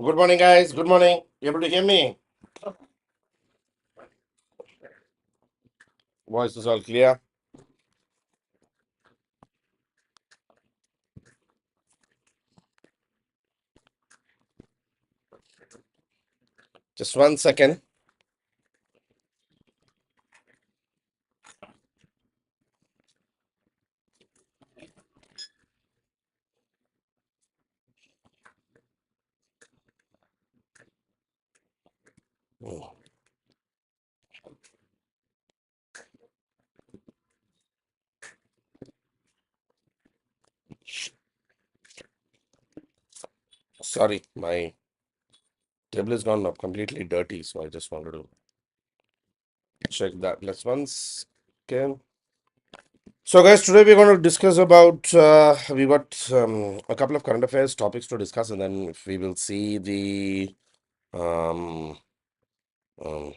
Good morning, guys. Good morning. You able to hear me? Voice is all clear. Just 1 second. Oh, sorry, my table is gone up completely dirty, so I just wanted to check that. Let's once again. So, guys, today we're going to discuss about we got a couple of current affairs topics to discuss, and then we will see the um, um,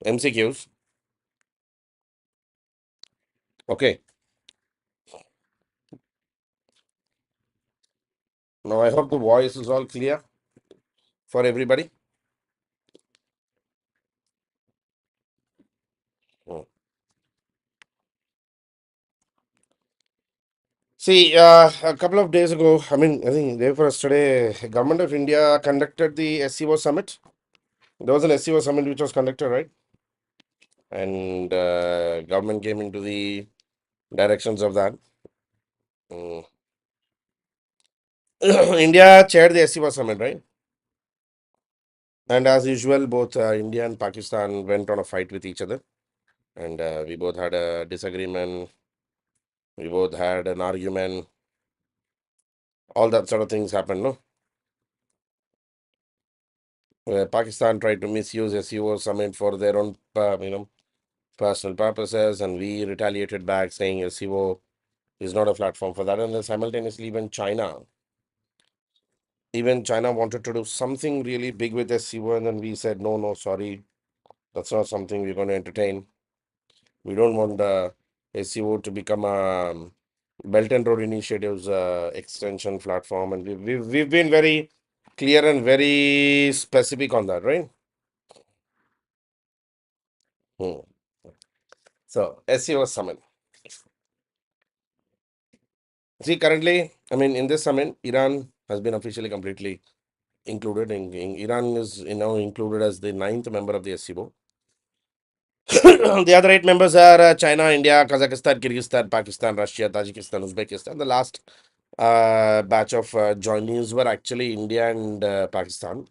MCQs. Okay. Now, I hope the voice is all clear for everybody. Hmm. See, a couple of days ago, I think day for yesterday, Government of India conducted the SCO summit. There was an SCO summit which was conducted, right? And government came into the directions of that. Mm. India chaired the SCO summit, right? And as usual, both India and Pakistan went on a fight with each other. And we both had a disagreement. We both had an argument. All that sort of things happened, no? Pakistan tried to misuse SCO summit for their own, personal purposes, and we retaliated back saying SEO is not a platform for that. And then simultaneously, even China wanted to do something really big with SEO, and then we said no, no, sorry, that's not something we're going to entertain. We don't want the SEO to become a Belt and Road Initiative's extension platform, and we've been very clear and very specific on that, right? Hmm. So SEO summit. See, currently, in this summit, Iran has been officially completely included. In Iran is now included as the ninth member of the SCO. The other eight members are China, India, Kazakhstan, Kyrgyzstan, Pakistan, Russia, Tajikistan, Uzbekistan. The last batch of joinees were actually India and Pakistan.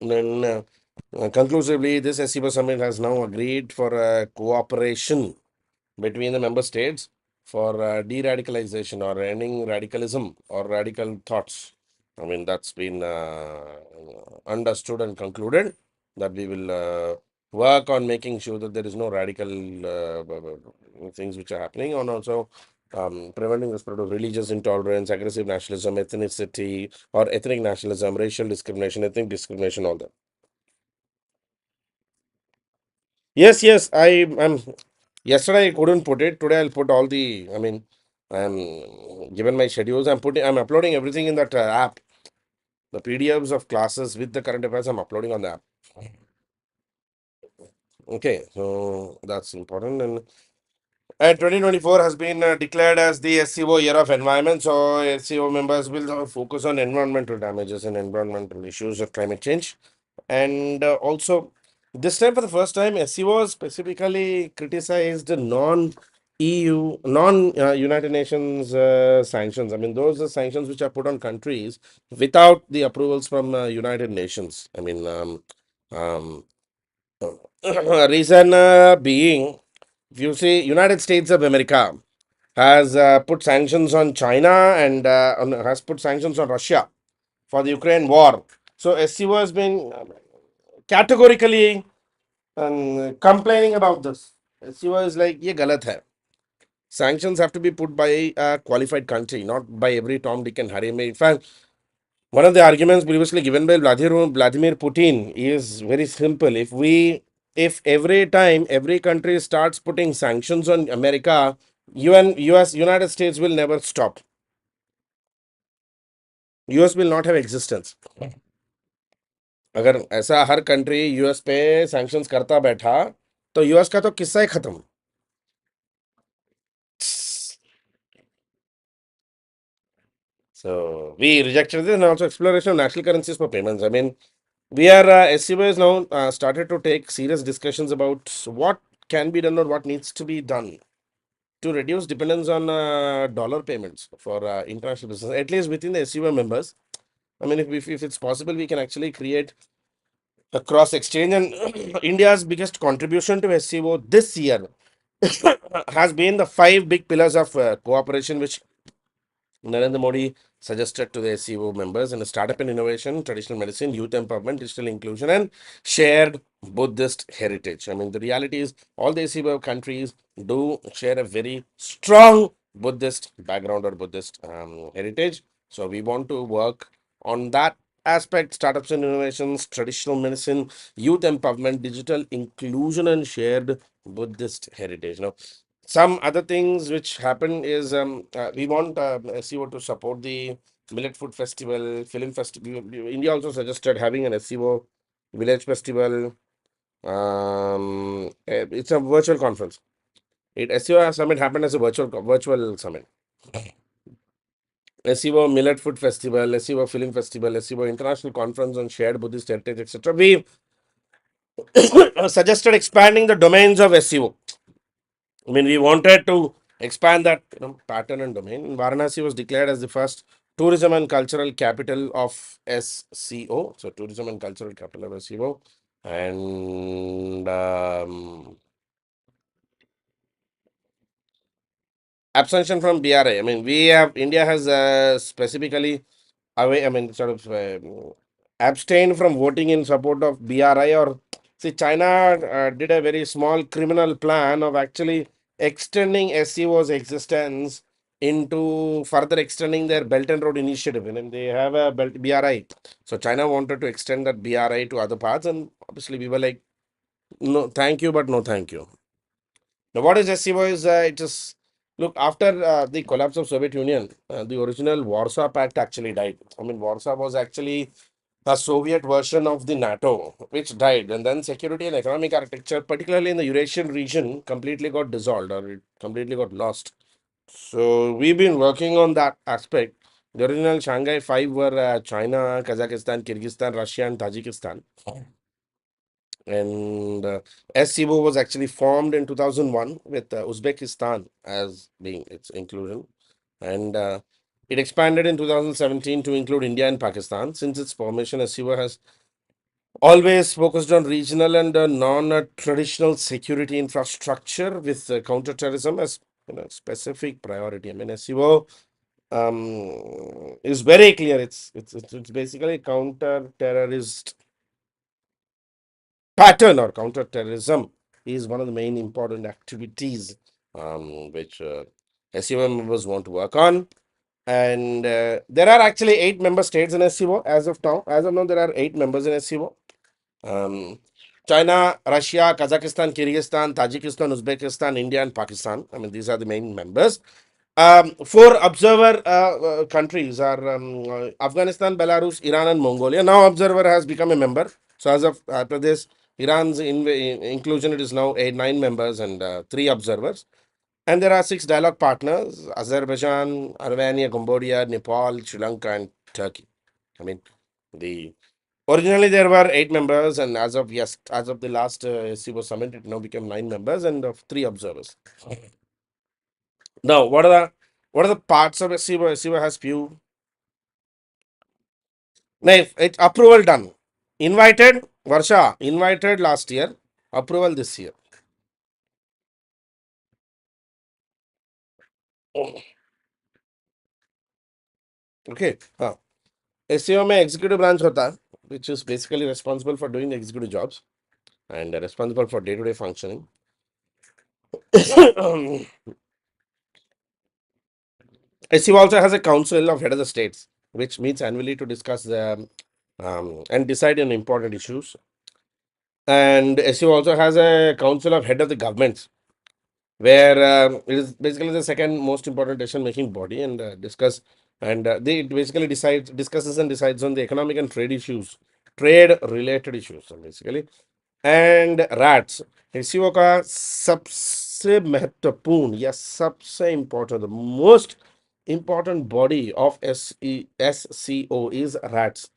And then, conclusively, this SCO summit has now agreed for cooperation between the member states for de-radicalization or ending radicalism or radical thoughts. That's been understood and concluded that we will work on making sure that there is no radical things which are happening, and also preventing the spread of religious intolerance, aggressive nationalism, ethnicity or ethnic nationalism, racial discrimination, ethnic discrimination, all that. Yes, yes, I'm. Yesterday I couldn't put it. Today I'll put all the. I'm given my schedules. I'm uploading everything in that app. The PDFs of classes with the current affairs I'm uploading on the app. Okay, so that's important. And 2024 has been declared as the SCO year of environment. So SCO members will focus on environmental damages and environmental issues of climate change. And also, this time for the first time, SCO specifically criticized non-EU, non-United Nations sanctions. Those are sanctions which are put on countries without the approvals from United Nations. Um, reason being, if you see, United States of America has put sanctions on China and has put sanctions on Russia for the Ukraine war. So SCO has been categorically complaining about this. SCO is like, ye galat hai. Sanctions have to be put by a qualified country, not by every Tom, Dick, and Harry. In fact, one of the arguments previously given by Vladimir Putin is very simple. If every time every country starts putting sanctions on America, United States will never stop. US will not have existence. अगर ऐसा हर country US पे sanctions करता बैठा तो US का तो किस्सा ही खत्म। So we rejected this and also exploration of national currencies for payments. I mean, we are SCBO has now started to take serious discussions about what can be done or what needs to be done to reduce dependence on dollar payments for international business, at least within the SCBO members. I mean, if it's possible, we can actually create a cross exchange. And India's biggest contribution to SCO this year has been the five big pillars of cooperation, which Narendra Modi suggested to the SCO members in startup and innovation, traditional medicine, youth empowerment, digital inclusion, and shared Buddhist heritage. I mean, the reality is all the SCO countries do share a very strong Buddhist background or Buddhist heritage. So we want to work on that aspect: startups and innovations, traditional medicine, youth empowerment, digital inclusion, and shared Buddhist heritage. Now, some other things which happen is we want SCO to support the Millet Food Festival, Film Festival. India also suggested having an SCO Village Festival. It's a virtual conference. SCO summit happened as a virtual summit. SCO Millet Food Festival, SCO Film Festival, SCO International Conference on Shared Buddhist Heritage, etc. We suggested expanding the domains of SCO. I mean, we wanted to expand that pattern and domain. Varanasi was declared as the first tourism and cultural capital of SCO. So, tourism and cultural capital of SCO. And abstention from BRI. I mean, India has specifically away, I mean, sort of abstain from voting in support of BRI. Or see, China did a very small criminal plan of actually extending SCO's existence into further extending their Belt and Road Initiative. And they have a BRI. So China wanted to extend that BRI to other parts, and obviously we were like, no, thank you, but no, thank you. Now, what is SCO is it is look after the collapse of Soviet Union, the original Warsaw Pact actually died. I mean, Warsaw was actually a Soviet version of the NATO, which died, and then security and economic architecture, particularly in the Eurasian region, completely got dissolved or it completely got lost. So we've been working on that aspect. The original Shanghai Five were China, Kazakhstan, Kyrgyzstan, Russia, and Tajikistan. And SCO was actually formed in 2001 with Uzbekistan as being its inclusion. And it expanded in 2017 to include India and Pakistan. Since its formation, SCO has always focused on regional and non-traditional security infrastructure with counterterrorism as specific priority. I mean, SCO is very clear. It's basically counter-terrorist pattern or counterterrorism is one of the main important activities which SCO members want to work on. And there are actually 8 member states in SCO as of now. As of now, there are 8 members in SCO. China, Russia, Kazakhstan, Kyrgyzstan, Tajikistan, Uzbekistan, India, and Pakistan. I mean, these are the main members. 4 observer countries are Afghanistan, Belarus, Iran, and Mongolia. Now, observer has become a member. So, as of after this, Iran's inclusion, it is now 9 members and 3 observers. And there are 6 dialogue partners: Azerbaijan, Armenia, Cambodia, Nepal, Sri Lanka, and Turkey. I mean, the originally there were 8 members, and as of the last SCO summit, it now became 9 members and of 3 observers. Now, what are the parts of SCO? SCO has few. No, it approval done. Invited, Varsha, invited last year, approval this year. Okay. SCO में executive branch होता है, which is basically responsible for doing the executive jobs and responsible for day-to-day functioning. SCO also has a council of head of the states, which meets annually to discuss the and decide on important issues. And SCO also has a council of head of the governments, where it is basically the second most important decision-making body and discuss and they it basically discusses and decides on the economic and trade related issues basically. And rats SCO का सबसे महत्वपूर्ण या सबसे important most important body of SCO is rats,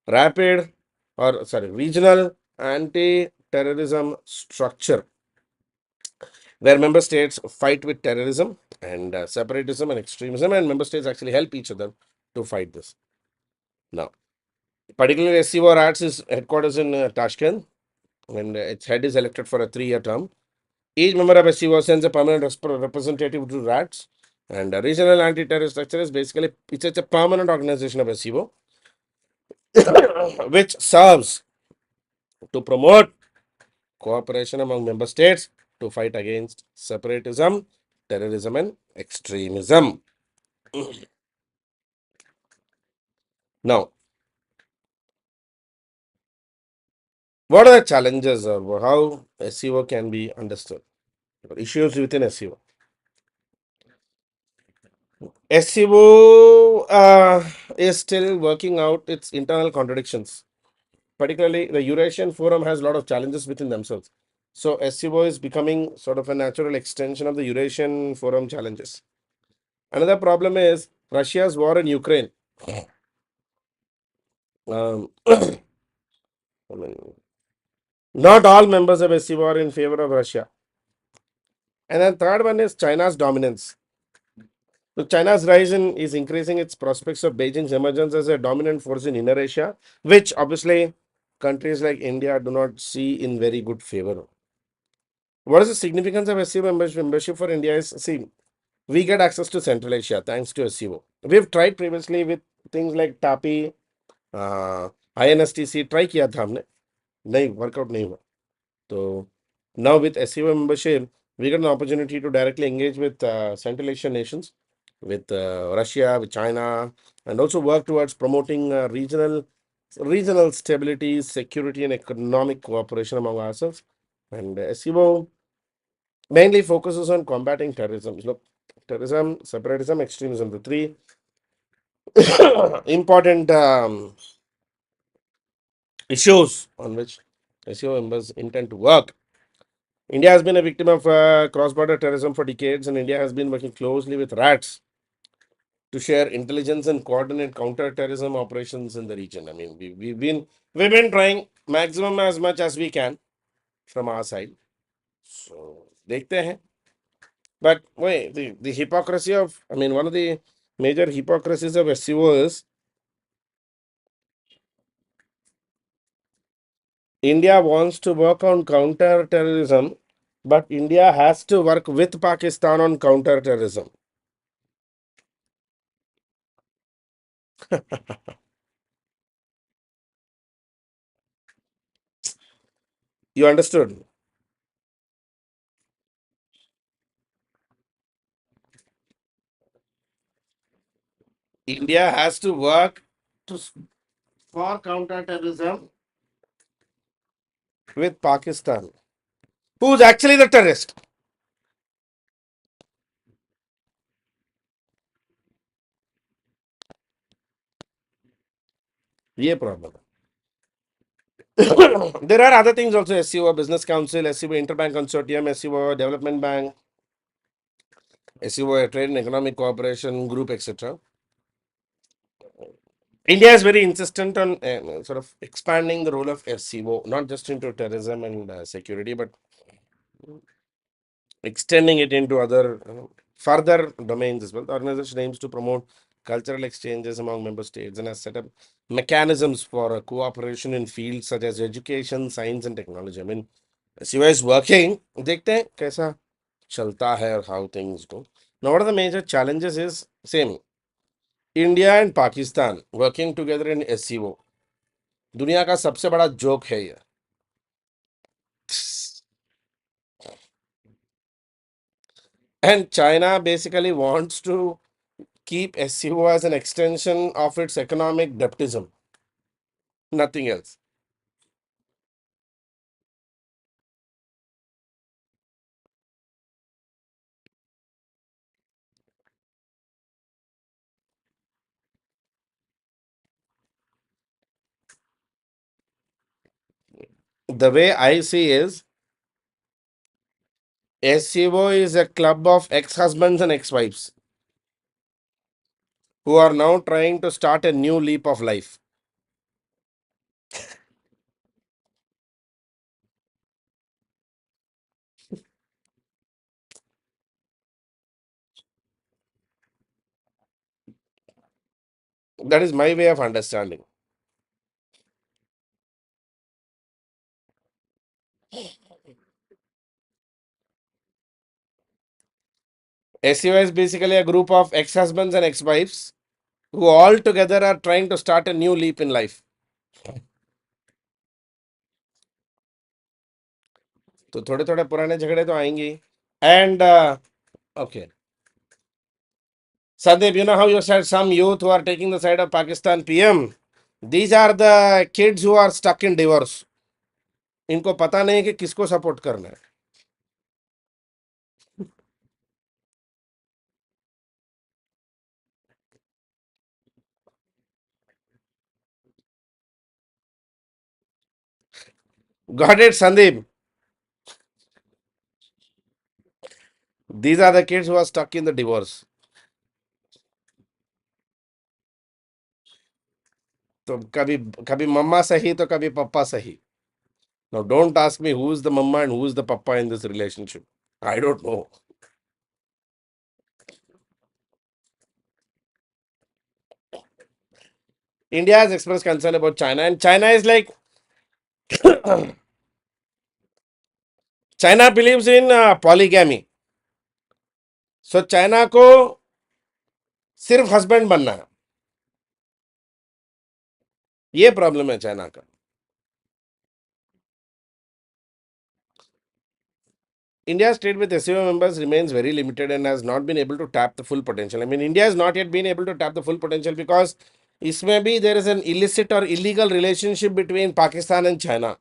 rapid or sorry regional anti-terrorism structure, where member states fight with terrorism and separatism and extremism, and member states actually help each other to fight this. Now, particularly SCO RATS is headquarters in Tashkent, and its head is elected for a 3-year term. Each member of SCO sends a permanent representative to RATS, and a regional anti-terror structure is basically it's a permanent organization of SCO which serves to promote cooperation among member states to fight against separatism, terrorism, and extremism. Now, what are the challenges or how SEO can be understood? Issues within SEO. SEO is still working out its internal contradictions. Particularly, the Eurasian Forum has a lot of challenges within themselves. So, SEO is becoming sort of a natural extension of the Eurasian Forum challenges. Another problem is Russia's war in Ukraine. I mean, not all members of SEO are in favor of Russia. And then third one is China's dominance. So China's is increasing its prospects of Beijing's emergence as a dominant force in Inner Asia, which obviously countries like India do not see in very good favor. What is the significance of SEO membership for India? Is see, we get access to Central Asia thanks to SEO. We've tried previously with things like TAPI, INSTC, try किया था हमने, नहीं workout नहीं हुआ. So now with SEO membership, we get an opportunity to directly engage with Central Asian nations, with Russia, with China, and also work towards promoting regional stability, security, and economic cooperation among ourselves. And SEO mainly focuses on combating terrorism. Look, terrorism, separatism, extremism, the three important issues on which SEO members intend to work. India has been a victim of cross-border terrorism for decades, and India has been working closely with RATS to share intelligence and coordinate counter-terrorism operations in the region. I mean, we've been trying maximum as much as we can from our side. So, देखते हैं. But wait, the hypocrisy of, I mean, one of the major hypocrisies of SEO is India wants to work on counter-terrorism, but India has to work with Pakistan on counter-terrorism. You understood? India has to work to, for counter-terrorism with Pakistan, who's actually the terrorist. ये problem. There are other things also: SEO Business Council, SEO Interbank Consortium, SEO Development Bank, SEO Trade and Economic Cooperation Group, etc. India is very insistent on sort of expanding the role of SEO, not just into terrorism and security, but extending it into other further domains as well. The organization aims to promote cultural exchanges among member states and has set up mechanisms for cooperation in fields such as education, science, and technology. I mean, SEO is working. देखते हैं कैसा चलता है और how things go. Now, what are the major challenges is same. India and Pakistan working together in SEO. दुनिया का सबसे बड़ा जोक है ये. And China basically wants to keep SEO as an extension of its economic deptism, nothing else. the way I see is SCO is a club of ex-husbands and ex-wives who are now trying to start a new leap of life. That is my way of understanding. SCO is basically a group of ex-husbands and ex-wives who all together are trying to start a new leap in life. तो थोड़े थोड़े पुराने झगड़े तो आएंगे ही. And okay, Sandeep, you know how you said some youth who are taking the side of Pakistan PM? These are the kids who are stuck in divorce. इनको पता नहीं कि किसको सपोर्ट करना है. Got it, Sandeep? These are the kids who are stuck in the divorce. तो कभी कभी मम्मा सही तो कभी पप्पा सही. Now don't ask me who is the mama and who is the papa in this relationship. I don't know. India has expressed concern about China, and China is like China believes in polygamy. So China को सिर्फ husband बनना है. ये problem है China का. India's trade with SCO members remains very limited and has not been able to tap the full potential. I mean, India has not yet been able to tap the full potential because इसमें भी there is an illicit or illegal relationship between Pakistan and China.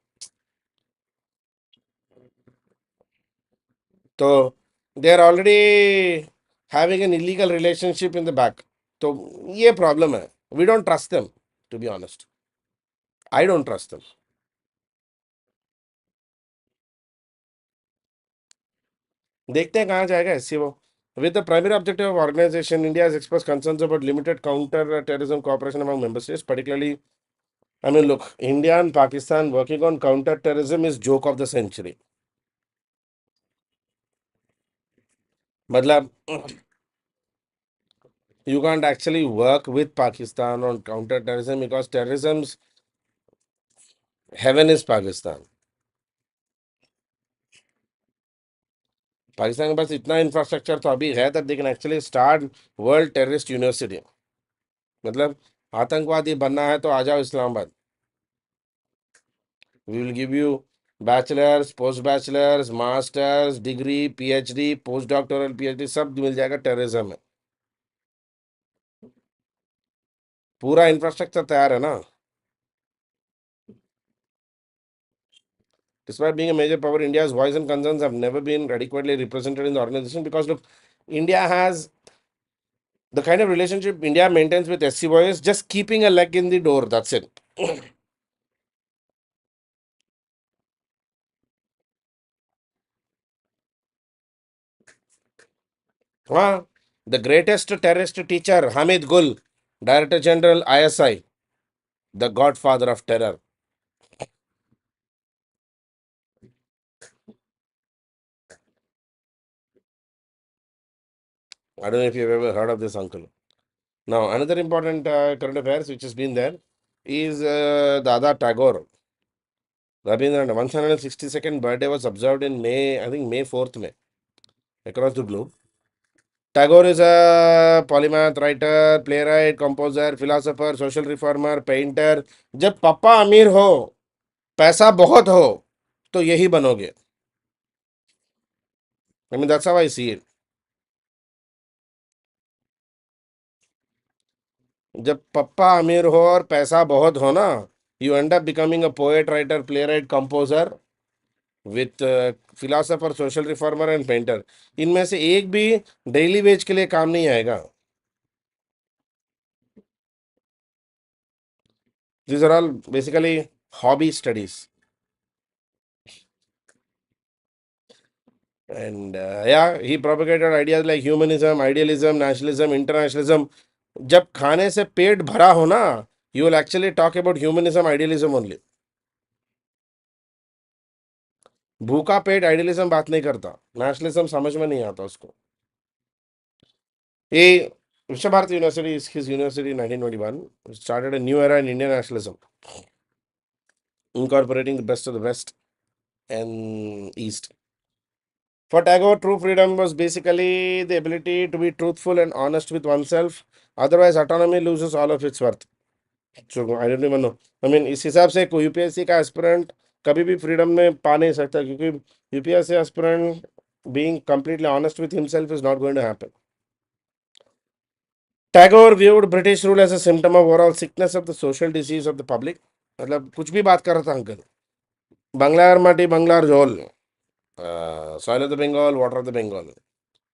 So they are already having an illegal relationship in the back. तो ये problem है. We don't trust them, to be honest. I don't trust them. देखते हैं कहाँ जाएगा SCO. With the primary objective of organization, India has expressed concerns about limited counter-terrorism cooperation among member states, particularly. I mean, look, India and Pakistan working on counter-terrorism is joke of the century. मतलब you can't actually work with Pakistan on counter-terrorism because terrorism's heaven is Pakistan. Pakistan के पास इतना infrastructure तो अभी है that they can actually start world terrorist university. मतलब आतंकवादी बनना है तो आ जाओ Islamabad. We will give you bachelors, post bachelors, masters, degree, PhD, postdoctoral PhD सब मिल जाएगा टेररिज्म में. पूरा इंफ्रास्ट्रक्चर तैयार है ना. Despite being a major power, India's voice and concerns have never been adequately represented in the organization because look, India has the kind of relationship India maintains with SCO is just keeping a leg in the door. That's it. Huh? The greatest terrorist teacher, Hamid Gul, Director General ISI, the godfather of terror. I don't know if you've ever heard of this uncle. Now, another important current affairs which has been there is Dada Tagore. Rabindranath 162nd birthday was observed in May, I think May 4th, May, across the globe. Tagore is a polymath, writer, playwright, composer, philosopher, social reformer, painter. जब पापा अमीर हो, पैसा बहुत हो, तो यही बनोगे. I mean, that's how I see it. जब पप्पा अमीर हो और पैसा बहुत हो ना, you end up becoming a poet, writer, playwright, composer, with philosopher, social reformer and painter. इनमें से एक भी डेली वेज के लिए काम नहीं आएगा. These are all basically hobby studies. And yeah, he propagated ideas like humanism, idealism, nationalism, internationalism. जब खाने से पेट भरा हो ना, you will actually talk about humanism, idealism only. भूखा पेट आइडियलिज्म बात नहीं करता, नेशनलिज्म समझ में नहीं आता उसको. ये Vishwabharati University is his university in 1921. Started a new era in Indian nationalism, incorporating the best of the West and East. For Tagore, true freedom was basically the ability to be truthful and honest with oneself. Otherwise, autonomy loses all of its worth. So I don't even know. I mean, इस हिसाब से कोई UPSC का aspirant कभी भी freedom में पा नहीं सकता, क्योंकि UPSC aspirant being completely honest with himself is not going to happen. Tagore viewed British rule as a symptom of overall sickness of the social disease of the public. मतलब कुछ भी बात कर रहा था uncle. Banglar Mati, Banglar Jol, soil of the Bengal, water of the Bengal.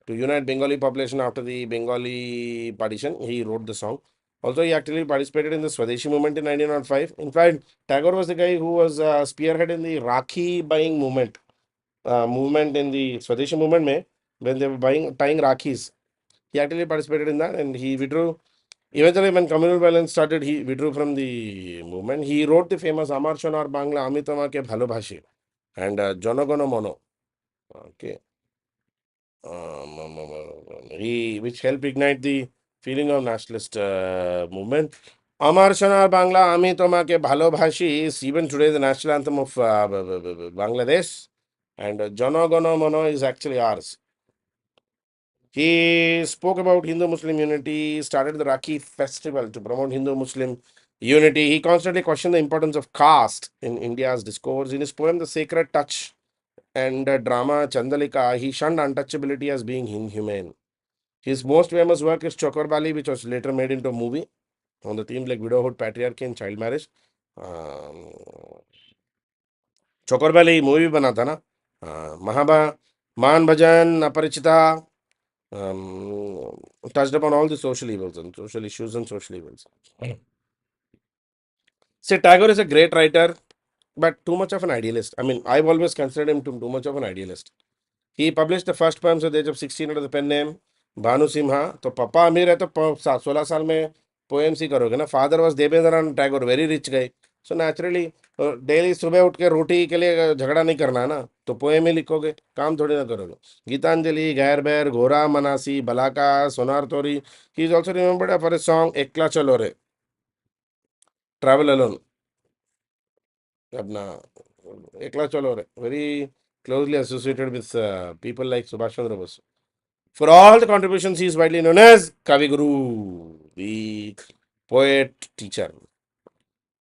To unite Bengali population after the Bengali partition, he wrote the song. Also, he actively participated in the Swadeshi movement in 1905. In fact, Tagore was the guy who was spearheading the Rakhi buying movement. Movement in the Swadeshi movement, when they were tying Rakhis. He actively participated in that, and he withdrew. Eventually, when communal violence started, he withdrew from the movement. He wrote the famous Amar Shonar Bangla Amitama ke Bhalobhashi and Jonogono Mono. Okay. Which helped ignite the feeling of nationalist movement. Amar Shonar Bangla Amitama ke Bhalobhashi is even today the national anthem of Bangladesh, and Jonogono Mono is actually ours. He spoke about Hindu-Muslim unity, started the Rakhi festival to promote Hindu-Muslim unity. He constantly questioned the importance of caste in India's discourse. In his poem, The Sacred Touch, and drama Chandalika, he shunned untouchability as being inhumane. His most famous work is Chokorbali, which was later made into a movie on the theme like widowhood, patriarchy, and child marriage. Chokher Bali movie बना था ना. महाबा मान भजन अपरिचिता, touched upon all the social evils and social issues and social evils. See, Tagore is a great writer, but too much of an idealist. I mean, I've always considered him too much of an idealist. He published the first poems at the age of 16 under the pen name Bhanu Simha. तो पापा अमीर है तो 16 साल में poems ही करोगे ना. Father was Debendranath Tagore, very rich guy. So naturally daily सुबह उठ के रोटी के लिए झगड़ा नहीं करना है ना, तो पोएम ही लिखोगे, काम थोड़ी ना करोगे. गीतांजलि, गैर बैर, घोरा मनासी, बलाका, सोनार तोरी. He is also remembered for a song एकला चलो रे, ट्रैवल अलोन. अपना एकला चलो रे very closely associated with people like Subhash Chandra Bose. For all the contributions, he is widely known as Kavi Guru, the poet teacher.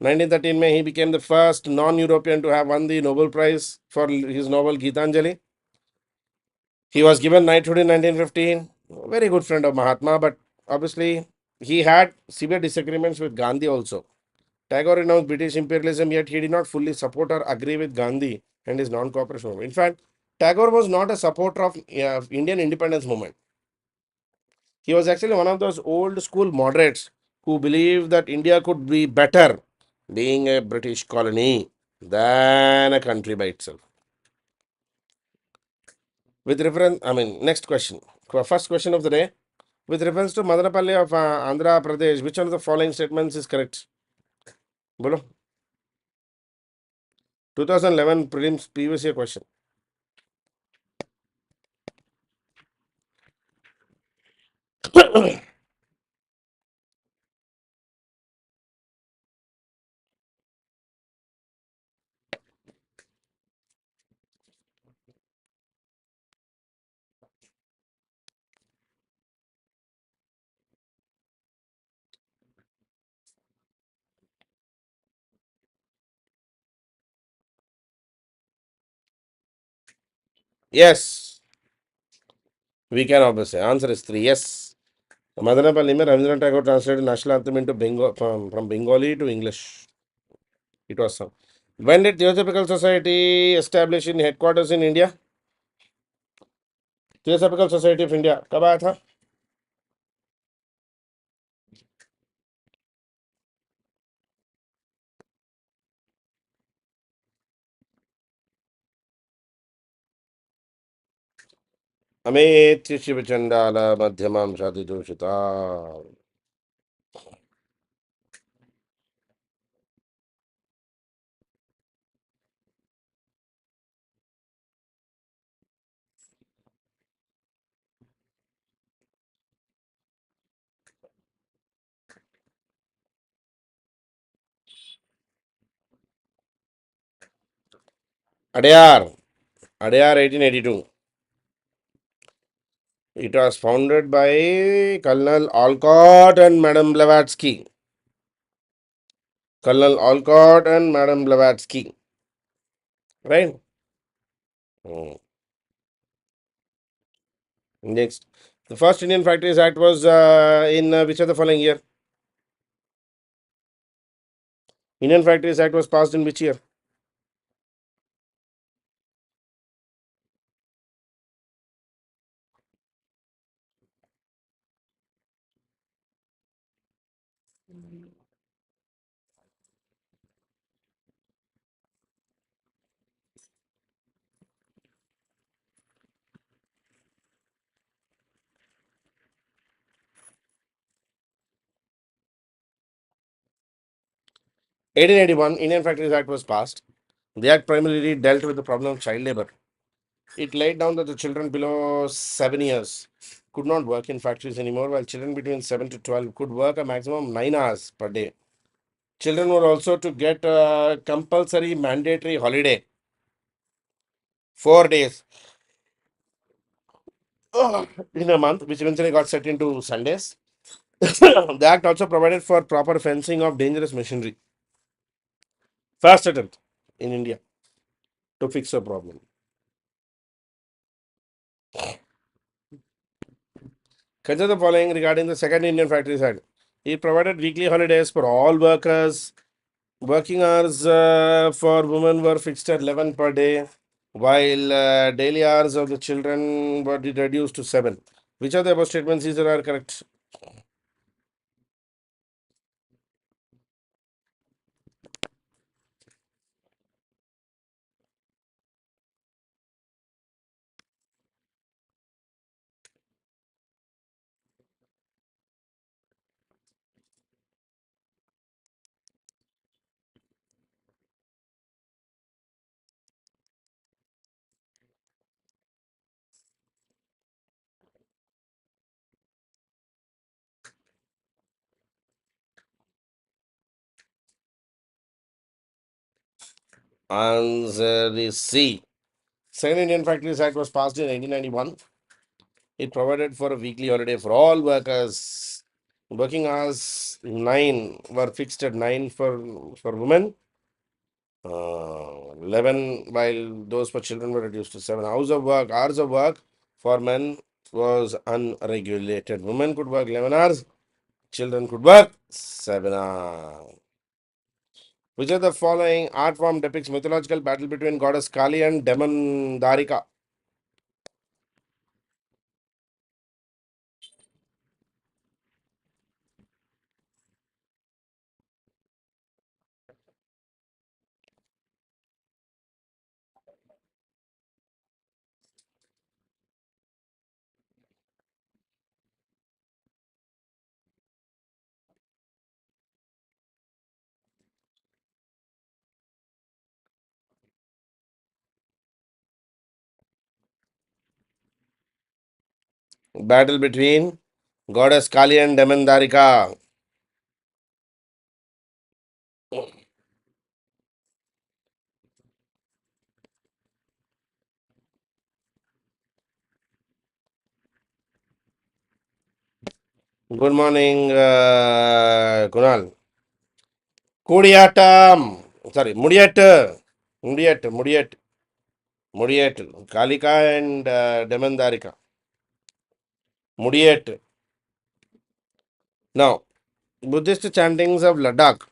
1913 में he became the first non-European to have won the Nobel Prize for his novel Gitanjali. He was given knighthood in 1915. Very good friend of Mahatma, but obviously he had severe disagreements with Gandhi also. Tagore renounced British imperialism, yet he did not fully support or agree with Gandhi and his non-cooperation movement. In fact, Tagore was not a supporter of Indian independence movement. He was actually one of those old school moderates who believed that India could be better being a British colony than a country by itself. With reference, next question. First question of the day. With reference to Madanapalli of Andhra Pradesh, which one of the following statements is correct? Bolo. 2011 prelims previous year question. Yes, we can obviously. Answer is 3. Yes. Madanapalli mein Rabindranath Tagore translated national anthem into Bengal from Bengali to English. It was some. When did Theosophical Society establish in headquarters in India? Theosophical Society of India कब आया था? अमेत्य शिव चंडाल मध्यमां शाति दूषिता. Adyar, Adyar 1882. It was founded by Colonel Olcott and Madame Blavatsky. Colonel Olcott and Madame Blavatsky. Right? Hmm. Next. The first Indian Factories Act was in which of the following year? Indian Factories Act was passed in which year? 1881, Indian Factories Act was passed. The act primarily dealt with the problem of child labor. It laid down that the children below 7 years could not work in factories anymore, while children between 7 to 12 could work a maximum of 9 hours per day. Children were also to get a compulsory mandatory holiday, 4 days in a month, which eventually got set into Sundays. The act also provided for proper fencing of dangerous machinery. First attempt in India to fix a problem. Consider the following regarding the second Indian Factories Act. It provided weekly holidays for all workers. Working hours for women were fixed at 11 per day, while daily hours of the children were reduced to 7. Which of the above statements is are correct? Answer is C. Second Indian Factories Act was passed in 1891. It provided for a weekly holiday for all workers. Working hours 9 were fixed at 9 for women, 11, while those for children were reduced to 7. Hours of work for men was unregulated. Women could work 11 hours, children could work 7 hours. Which of the following art form depicts mythological battle between goddess Kali and demon Darika? Battle between goddess Kali and demon Darika. Good morning, Kunal. Kudiyatam. Sorry, Mudiyat. Mudiyat. Kalika and Demandarika. Mudiyat. Now, Buddhist chantings of Ladakh.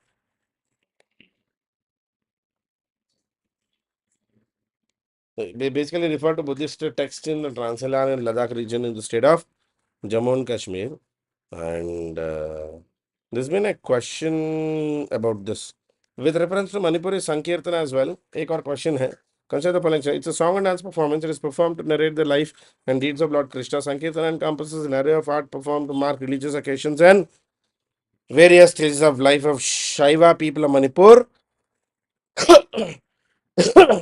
They basically refer to Buddhist texts in the Trans-Himalaya and Ladakh region in the state of Jammu and Kashmir. And there's been a question about this. With reference to Manipuri Sankirtan as well, एक और question है. Consider the following. It's a song and dance performance. It is performed to narrate the life and deeds of Lord Krishna. Sankirtan encompasses an array of art performed to mark religious occasions and various stages of life of Shaiva people of Manipur.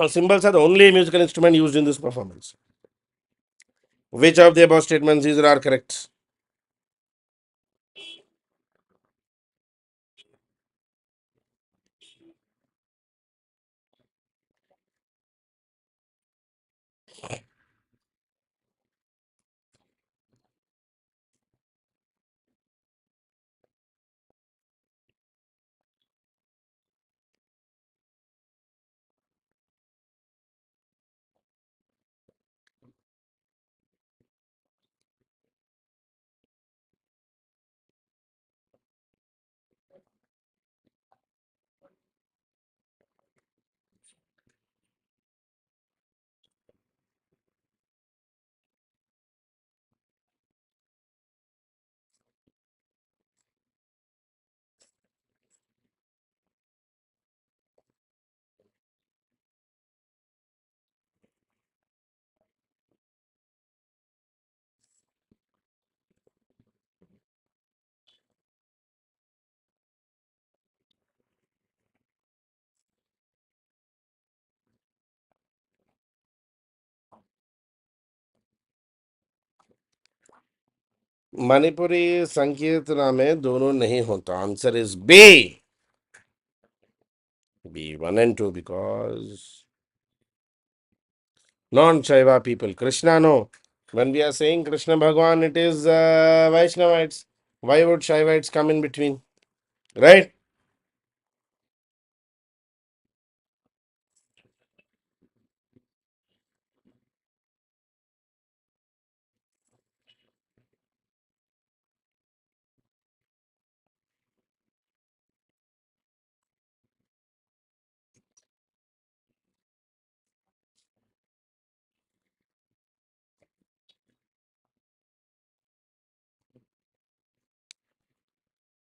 Cymbals are the only musical instrument used in this performance. Which of the above statements is are correct? Manipuri Sankirtana में दोनों नहीं होता. Answer is B. B 1 and 2 because non-Shaiva people. Krishna no. When we are saying Krishna Bhagwan, it is Vaishnavites. Why would Shaivites come in between? Right?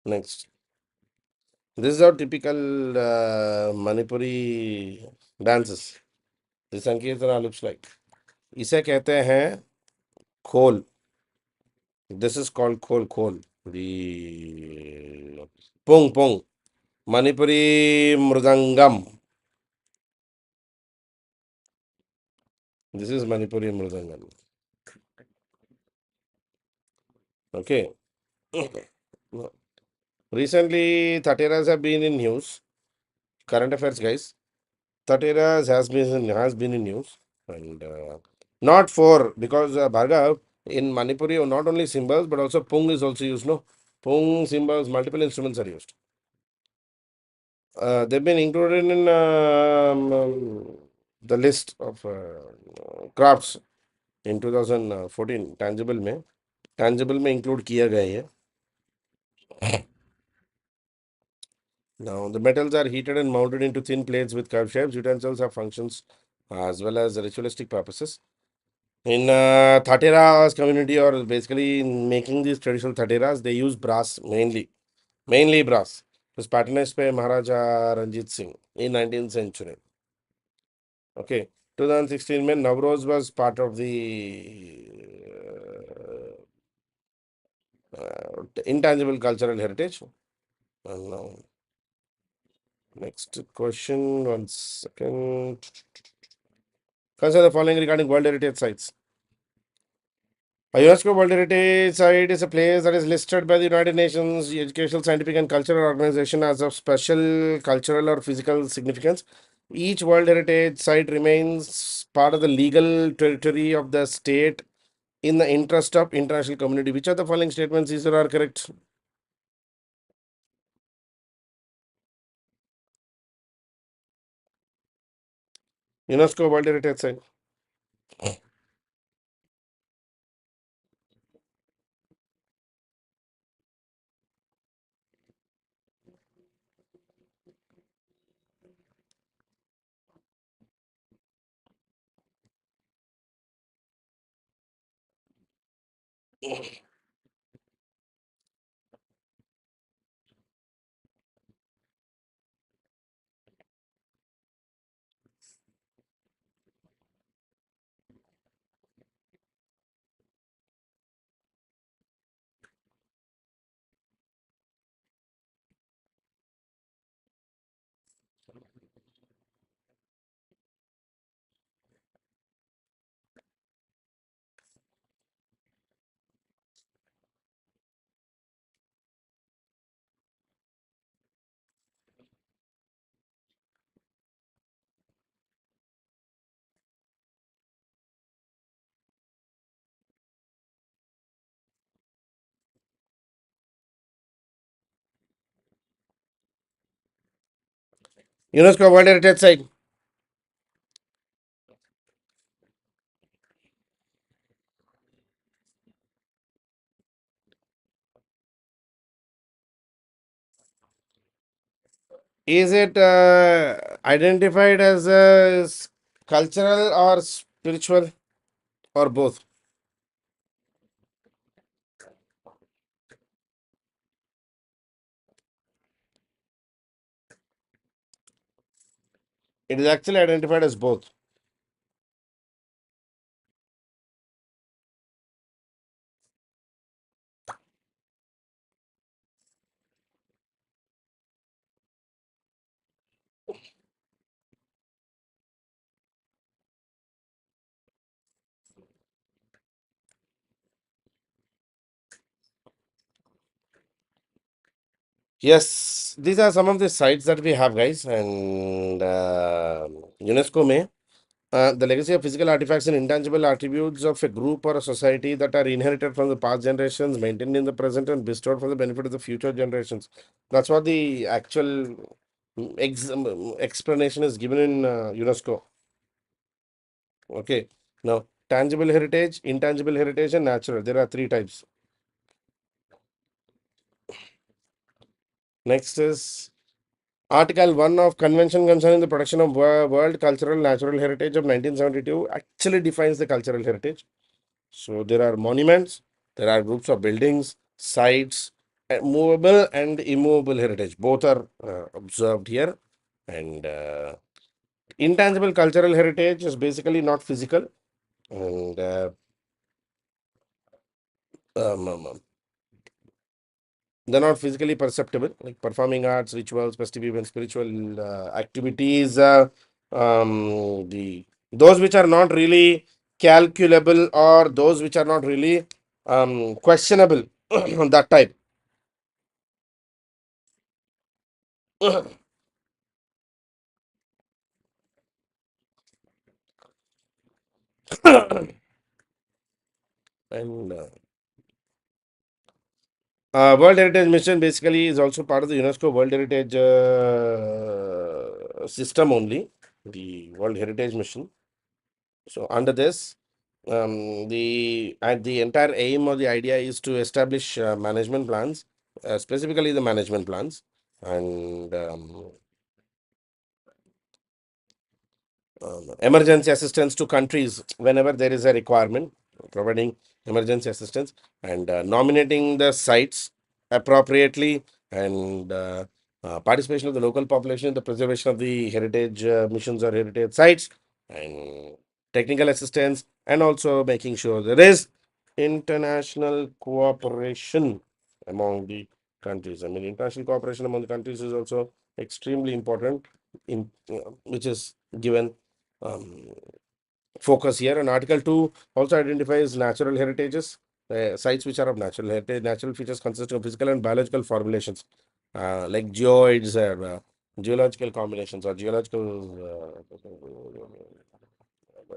Next. This is how typical Manipuri dances. This Sankirtana looks like. इसे कहते हैं खोल. This is called khol khol. The pung pung. Manipuri mridangam. This is Manipuri mridangam. Okay. Recently, Tateras have been in news. Current affairs, guys. Tateras has been in news, and not for because Bhargav in Manipuri not only symbols but also pung is also used. No, pung symbols, multiple instruments are used. They've been included in the list of crafts in 2014 tangible में include किया गया है. Now the metals are heated and mounted into thin plates with curved shapes. Utensils have functions as well as ritualistic purposes. In Thateras community, or basically in making these traditional Thateras, they use brass mainly brass. It was patronized by Maharaja Ranjit Singh in 19th century. Okay, 2016 में Navroz was part of the intangible cultural heritage. And now, next question, 1 second. Consider the following regarding World Heritage Sites. A UNESCO World Heritage Site is a place that is listed by the United Nations Educational, Scientific, and Cultural Organization as of special cultural or physical significance. Each World Heritage Site remains part of the legal territory of the state in the interest of international community. Which of the following statements is or are correct? UNESCO World Heritage Site. UNESCO World Heritage Site. Is it identified as cultural or spiritual or both? It is actually identified as both. Yes, these are some of the sites that we have, guys, and UNESCO may. The legacy of physical artifacts and intangible attributes of a group or a society that are inherited from the past generations, maintained in the present, and bestowed for the benefit of the future generations. That's what the actual explanation is given in UNESCO. Okay. Now, tangible heritage, intangible heritage, and natural. There are three types. Next is Article 1 of Convention concerning the protection of world cultural natural heritage of 1972 actually defines the cultural heritage. So there are monuments, there are groups of buildings, sites, movable and immovable heritage. Both are observed here. And intangible cultural heritage is basically not physical. And um, um, um, they're not physically perceptible, like performing arts, rituals, festive events, spiritual activities. The those which are not really calculable or those which are not really questionable, that type. And World Heritage Mission basically is also part of the UNESCO World Heritage system only, the World Heritage Mission. So under this, the entire aim or the idea is to establish management plans, specifically the management plans, and emergency assistance to countries whenever there is a requirement, providing emergency assistance and nominating the sites appropriately, and participation of the local population in the preservation of the heritage missions or heritage sites, and technical assistance, and also making sure there is international cooperation among the countries. I mean, international cooperation among the countries is also extremely important, in which is given um, focus here. And Article 2 also identifies natural heritages, sites which are of natural heritage. Natural features consist of physical and biological formulations, like geoids or geological combinations or geological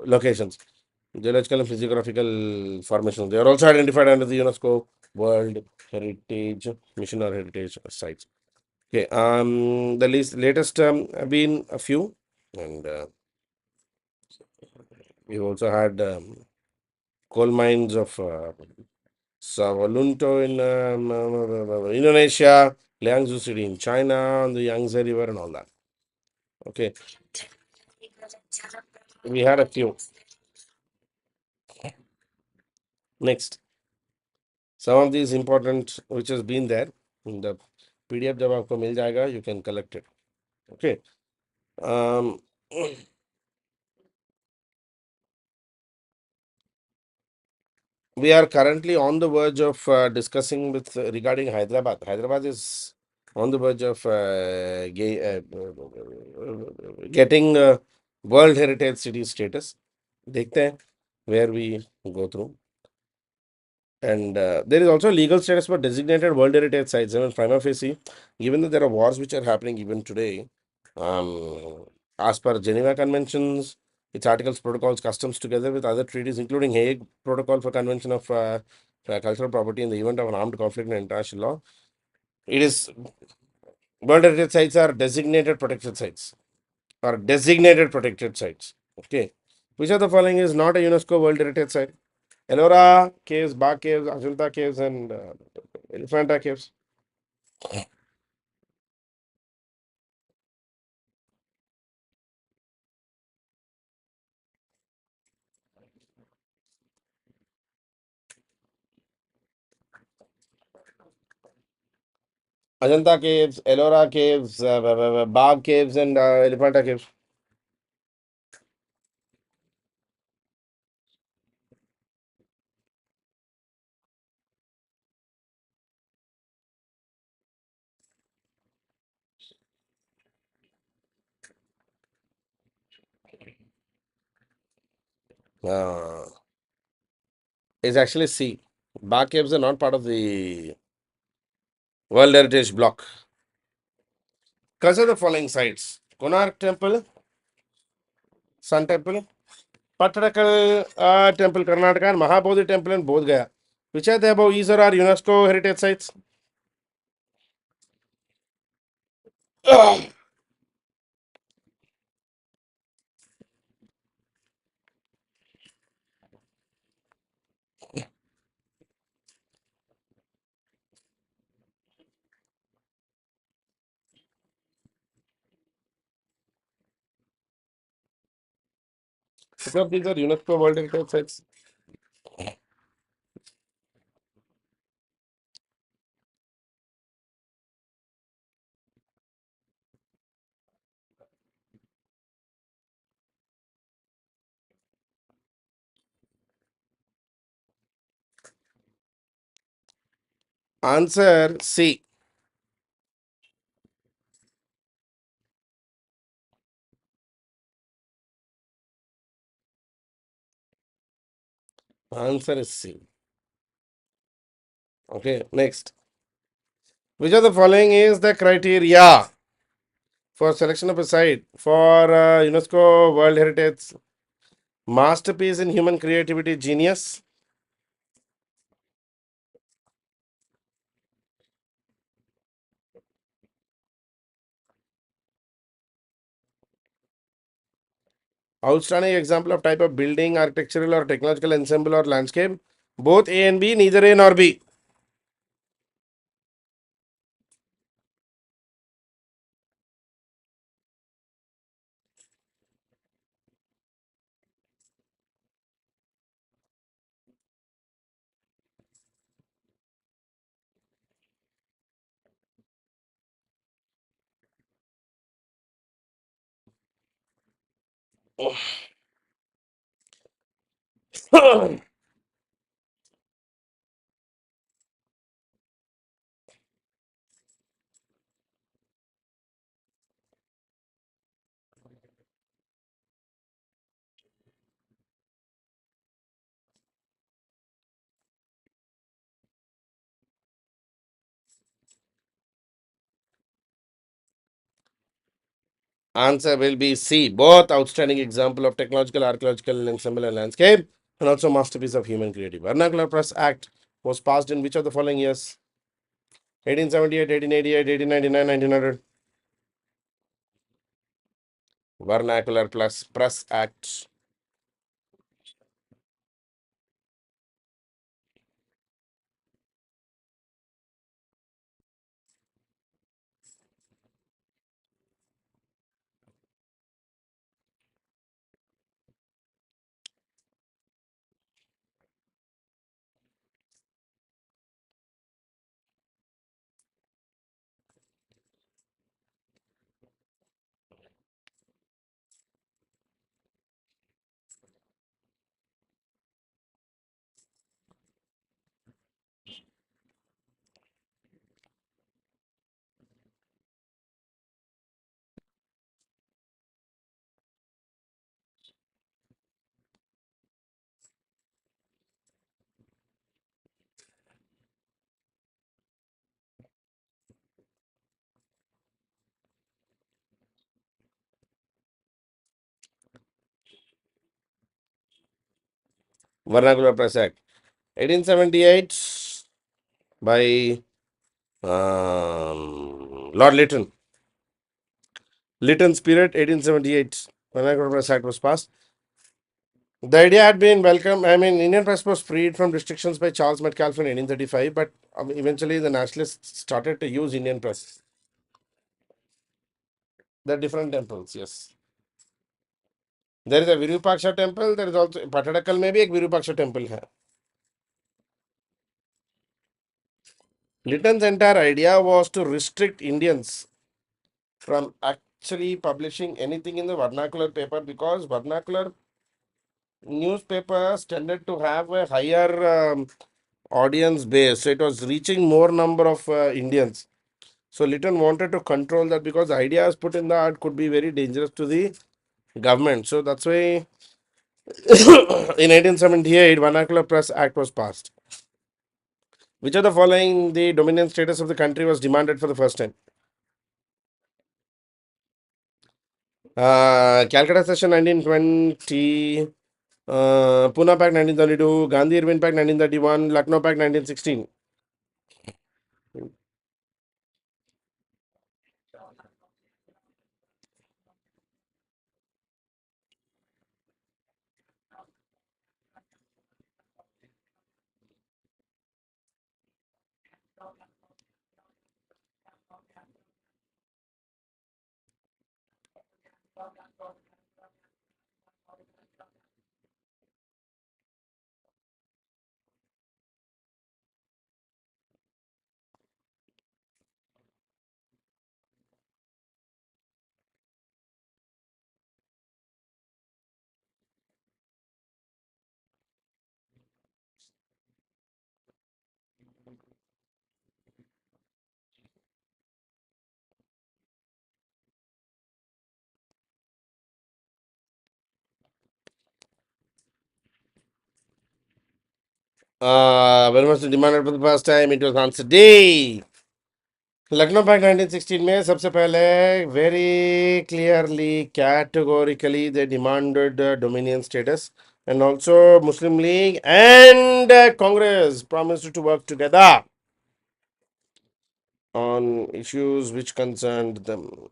locations, geological and physiographical formations. They are also identified under the UNESCO World Heritage Mission or Heritage Sites. Okay, the latest have been a few, and we've also had coal mines of Savolunto in Indonesia, Liangzhou City in China, on the Yangtze River, and all that. Okay, we had a few. Next, some of these important which has been there in the PDF. जब आपको मिल जाएगा, you can collect it. Okay. Um, we are currently on the verge of discussing with regarding Hyderabad. Hyderabad is on the verge of getting World Heritage City status. देखते हैं where we go through. And there is also legal status for designated World Heritage sites. I mean, prima facie, given that there are wars which are happening even today, as per Geneva Conventions, its articles, protocols, customs, together with other treaties, including Hague Protocol for Convention of Cultural Property in the event of an armed conflict in international law, it is World Heritage sites are designated protected sites. or designated protected sites. Okay. Which of the following is not a UNESCO World Heritage Site? Ellora Caves, Ba Caves, Ajanta Caves, and Elephanta Caves. Ajanta Caves, Ellora Caves, Ba Caves, and Elephanta Caves. Uh, is actually C. Ba Caves are not part of the World Heritage Block. Consider the following sites: Konark Temple, Sun Temple, Pattakal Temple, Karnataka, and Mahabodhi Temple in Bodh Gaya. Which are the above is or are UNESCO heritage sites? Which of these are UNESCO World Heritage Sites? Answer C. Answer is C. Okay, next. Which of the following is the criteria for selection of a site for UNESCO World Heritage Masterpiece in Human Creativity Genius? Outstanding example of type of building, architectural or technological ensemble or landscape? Both A and B, neither A nor B. Answer will be C. Both outstanding example of technological, archaeological ensemble and landscape, and also masterpiece of human creativity. Vernacular Press Act was passed in which of the following years? 1878, 1888, 1899, 1900. Vernacular plus Press Act. Vernacular Press Act. 1878 by Lord Lytton. Lytton's period, 1878, Vernacular Press Act was passed. The idea had been welcome. I mean, Indian press was freed from restrictions by Charles Metcalfe in 1835, but eventually the nationalists started to use Indian press. The different temples, yes. There is a Virupaksha temple. There is also Patadakal. Maybe a Virupaksha temple. Hai. Lytton's entire idea was to restrict Indians from actually publishing anything in the vernacular paper because vernacular newspapers tended to have a higher audience base. So it was reaching more number of Indians. So Lytton wanted to control that because the ideas put in the art could be very dangerous to the government. So that's why in 1878, Vernacular Press Act was passed. Which of the following the dominant status of the country was demanded for the first time? Calcutta Session 1920, Pune Pact 1932, Gandhi Irvin Pact 1931, Lucknow Pact 1916. When was it demanded for the first time? It was answer D. Lucknow pact 1916 में सबसे पहले very clearly categorically they demanded dominion status, and also Muslim League and Congress promised to work together on issues which concerned them.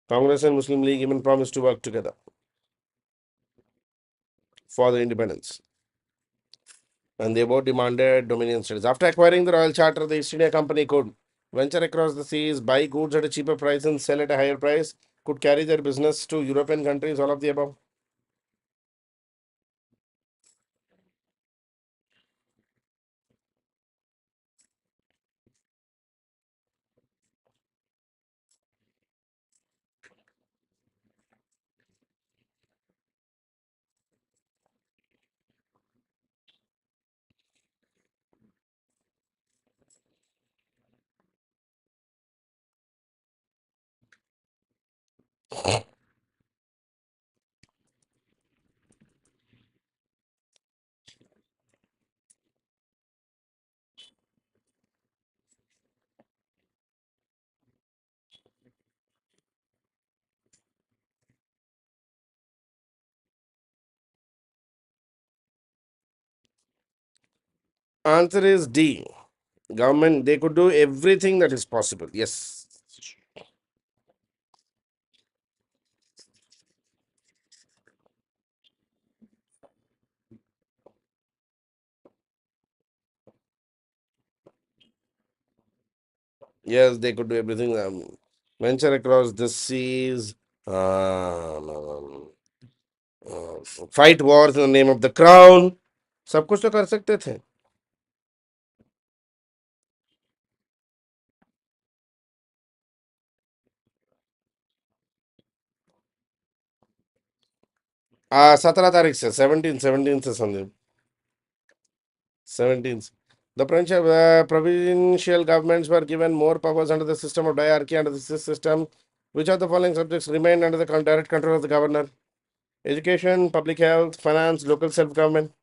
Congress and Muslim League even promised to work together for the independence, and they both demanded dominion status. After acquiring the royal charter, the East India Company could venture across the seas, buy goods at a cheaper price and sell at a higher price, could carry their business to European countries, all of the above. Answer is D. Government, they could do everything that is possible. Yes. Yes, they could do everything. Venture across the seas, fight wars in the name of the crown. सब कुछ तो कर सकते थे. 17 तारीख से 17 से समझे. 17th. The provincial governments were given more powers under the system of diarchy. Under this system, which of the following subjects remained under the direct control of the governor? Education, public health, finance, local self-government.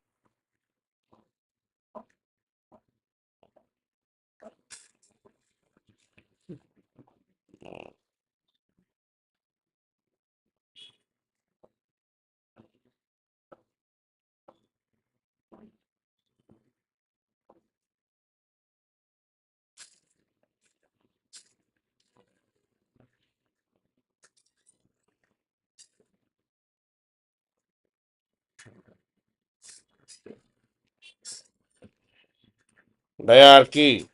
Diarchy.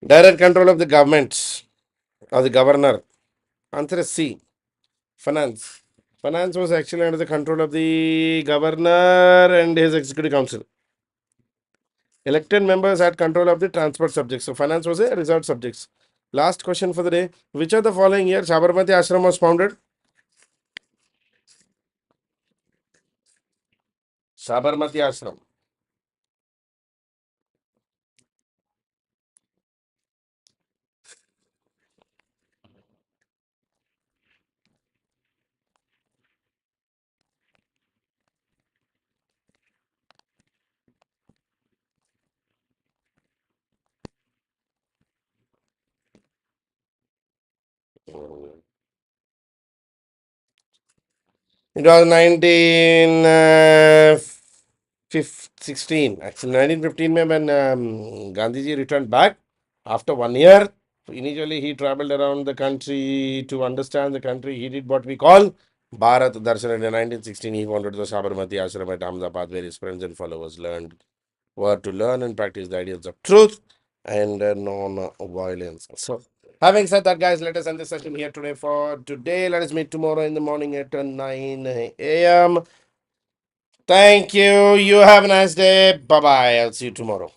Direct control of the government or the governor. Answer is C. Finance. Finance was actually under the control of the governor and his executive council. Elected members had control of the transport subjects. So finance was a resort subjects. Last question for the day. Which of the following year Sabarmati Ashram was founded? Sabarmati Ashram. It was 1916. Actually, 1915 mein when Gandhiji returned back after 1 year. Initially, he traveled around the country to understand the country. He did what we call Bharat Darshan. In 1916, he founded the Sabarmati Ashram at Ahmedabad, where his friends and followers were to learn and practice the ideals of truth and non-violence. So, having said that, guys, let us end the session here today for today. Let us meet tomorrow in the morning at 9 a.m. Thank you. You have a nice day. Bye bye. I'll see you tomorrow.